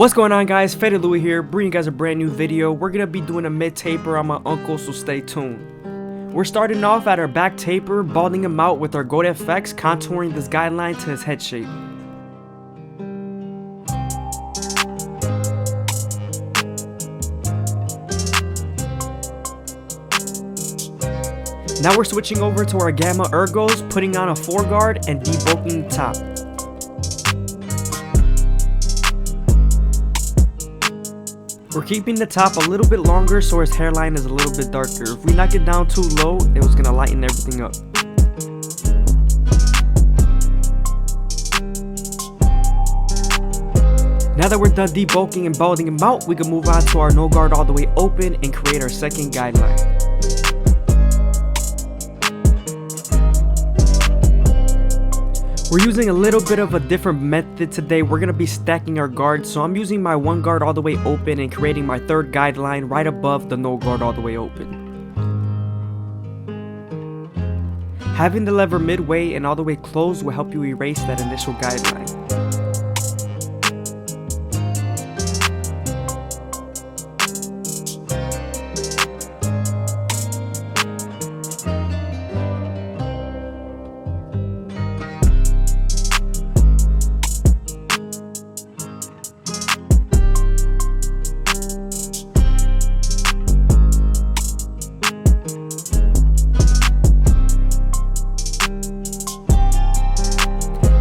What's going on, guys? FadeitLuie here, bringing you guys a brand new video. We're gonna be doing a mid taper on my uncle, so stay tuned. We're starting off at our back taper, balding him out with our Gold FX, contouring this guideline to his head shape. Now we're switching over to our Gamma Ergos, putting on a foreguard and debulking the top. We're keeping the top a little bit longer so his hairline is a little bit darker. If we knock it down too low, it was gonna lighten everything up. Now that we're done debulking and balding him out, we can move on to our no guard all the way open and create our second guideline. We're using a little bit of a different method today. We're going to be stacking our guards, so I'm using my one guard all the way open and creating my third guideline right above the no guard all the way open. Having the lever midway and all the way closed will help you erase that initial guideline.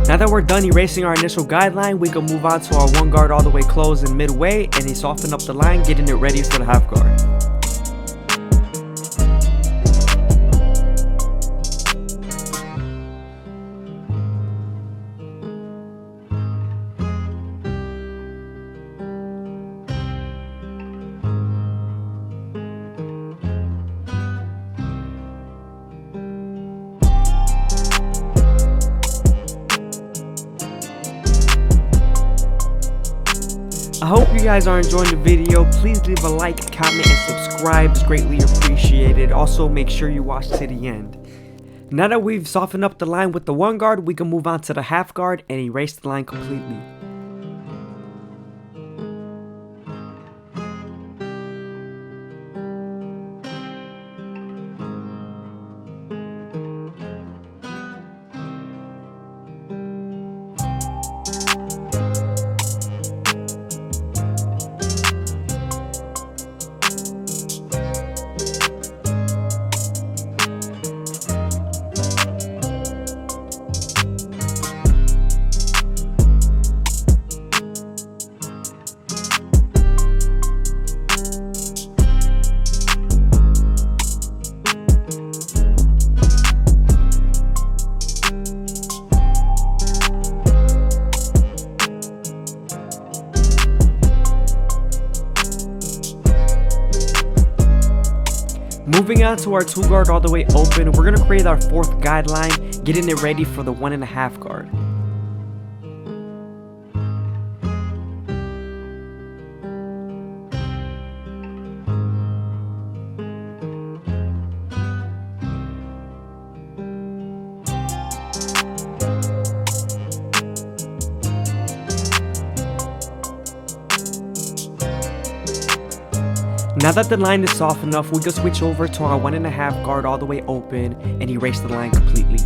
Now that we're done erasing our initial guideline, we can move on to our one guard all the way closed and midway, and he softened up the line, getting it ready for the half guard. I hope you guys are enjoying the video. Please leave a like, comment, and subscribe. It's greatly appreciated. Also, make sure you watch to the end. Now that we've softened up the line with the one guard, we can move on to the half guard and erase the line completely. Moving on to our two guard all the way open, we're going to create our fourth guideline, getting it ready for the 1.5 guard. Now that the line is soft enough, we can switch over to our 1.5 guard all the way open and erase the line completely.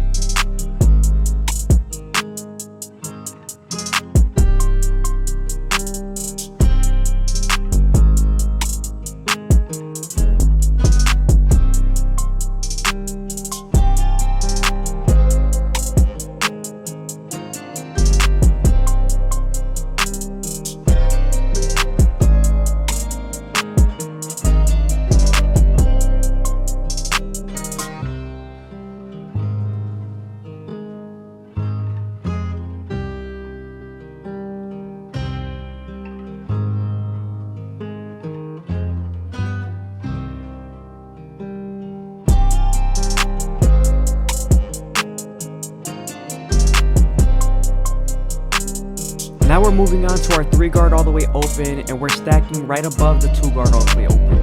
Now we're moving on to our 3 guard all the way open, and we're stacking right above the 2 guard all the way open.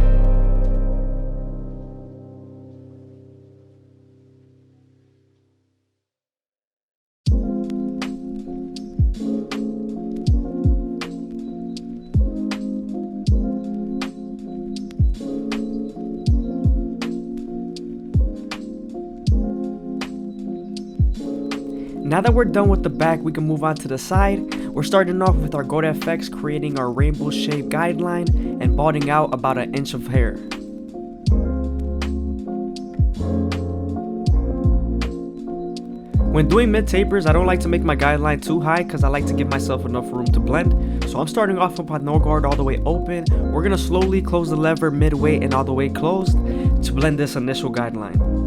Now that we're done with the back, we can move on to the side. We're starting off with our Goat FX, creating our rainbow shape guideline and balding out about an inch of hair. When doing mid tapers, I don't like to make my guideline too high because I like to give myself enough room to blend. So I'm starting off with my no guard all the way open. We're going to slowly close the lever midway and all the way closed to blend this initial guideline.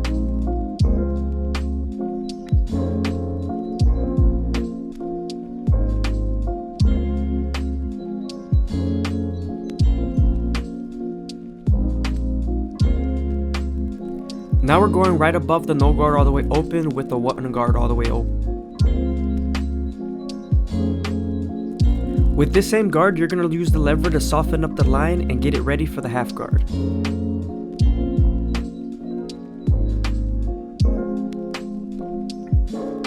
Now we're going right above the no guard all the way open with the one guard all the way open. With this same guard, you're going to use the lever to soften up the line and get it ready for the half guard.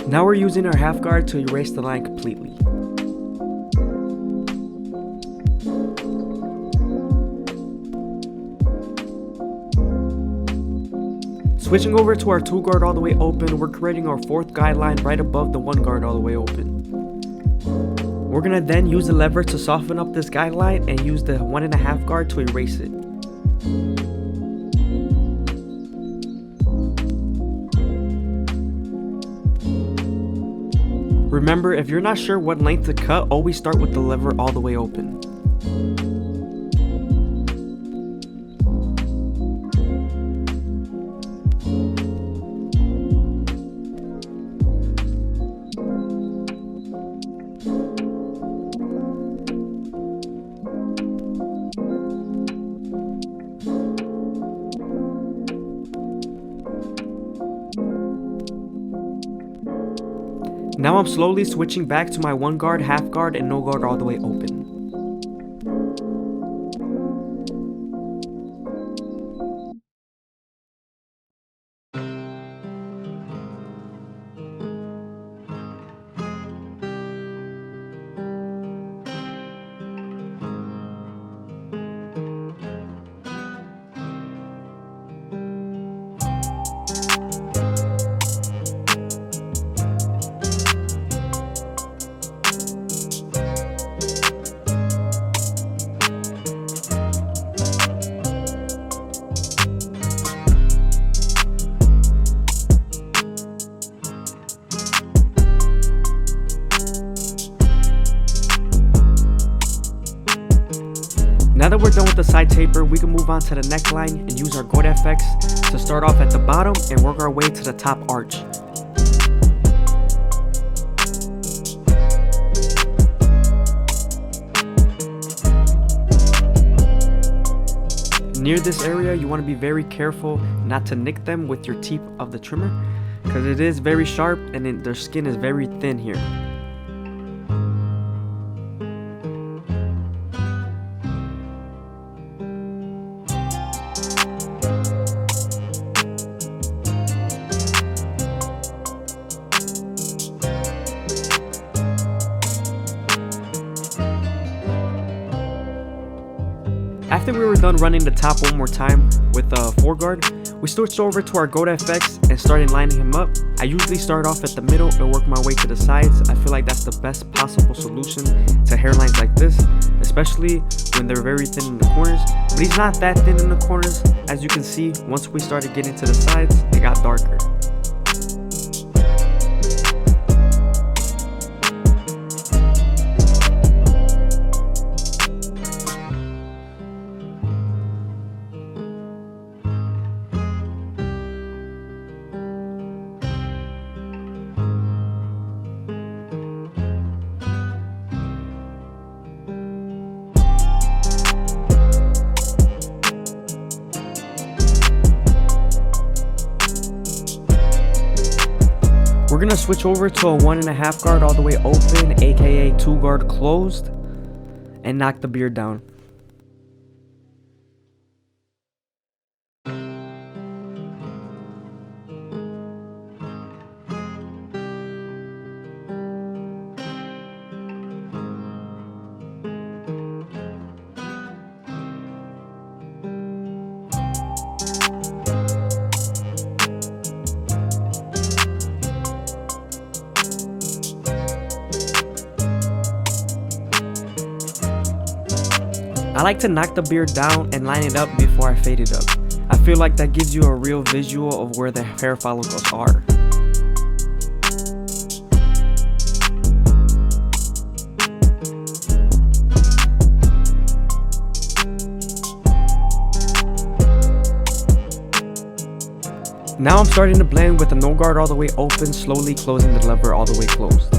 Now we're using our half guard to erase the line completely. Switching over to our 2 guard all the way open, we're creating our 4th guideline right above the 1 guard all the way open. We're going to then use the lever to soften up this guideline and use the 1.5 guard to erase it. Remember, if you're not sure what length to cut, always start with the lever all the way open. Now I'm slowly switching back to my 1 guard, half guard, and no guard all the way open. Now that we're done with the side taper, we can move on to the neckline and use our Goat FX to start off at the bottom and work our way to the top arch. Near this area, you want to be very careful not to nick them with your tip of the trimmer because it is very sharp and their skin is very thin here. After we were done running the top one more time with a 4 guard, we switched over to our Goat FX and started lining him up. I usually start off at the middle and work my way to the sides. I feel like that's the best possible solution to hairlines like this, especially when they're very thin in the corners. But he's not that thin in the corners. As you can see, once we started getting to the sides, it got darker. We're gonna switch over to a 1.5 guard all the way open, aka 2 guard closed, and knock the beard down. I like to knock the beard down and line it up before I fade it up. I feel like that gives you a real visual of where the hair follicles are. Now I'm starting to blend with the no guard all the way open, slowly closing the lever all the way closed.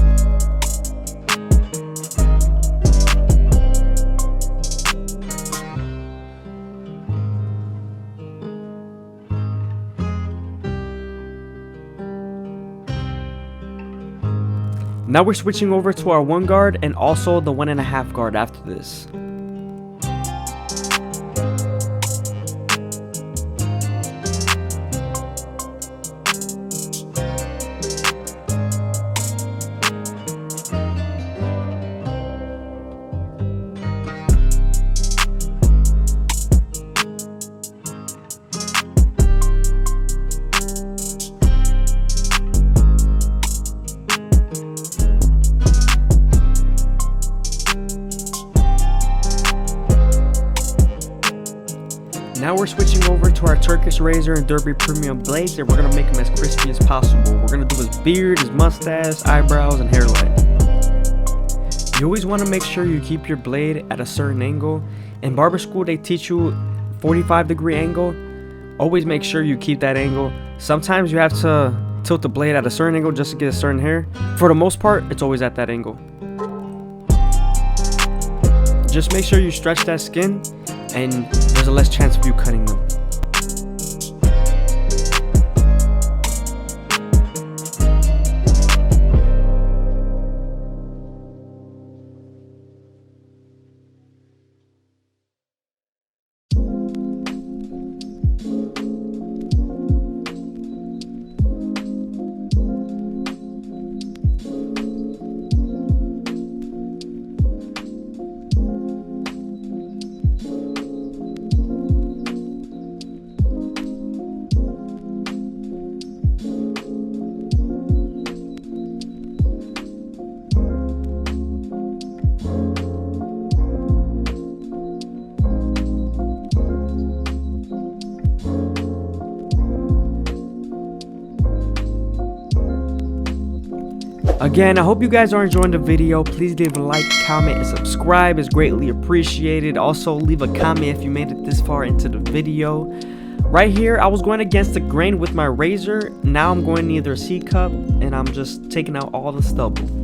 Now we're switching over to our 1 guard and also the 1.5 guard after this. Now we're switching over to our Turkish razor and Derby premium blades, and we're gonna make him as crispy as possible. We're gonna do his beard, his mustache, eyebrows, and hairline. You always want to make sure you keep your blade at a certain angle. In barber school they teach you 45-degree angle. Always make sure you keep that angle. Sometimes you have to tilt the blade at a certain angle just to get a certain hair. For the most part, it's always at that angle. Just make sure you stretch that skin, and there's a less chance of you cutting them. Again, I hope you guys are enjoying the video. Please leave a like, comment, and subscribe. It's greatly appreciated. Also, leave a comment if you made it this far into the video. Right here, I was going against the grain with my razor. Now I'm going near a C cup, and I'm just taking out all the stubble.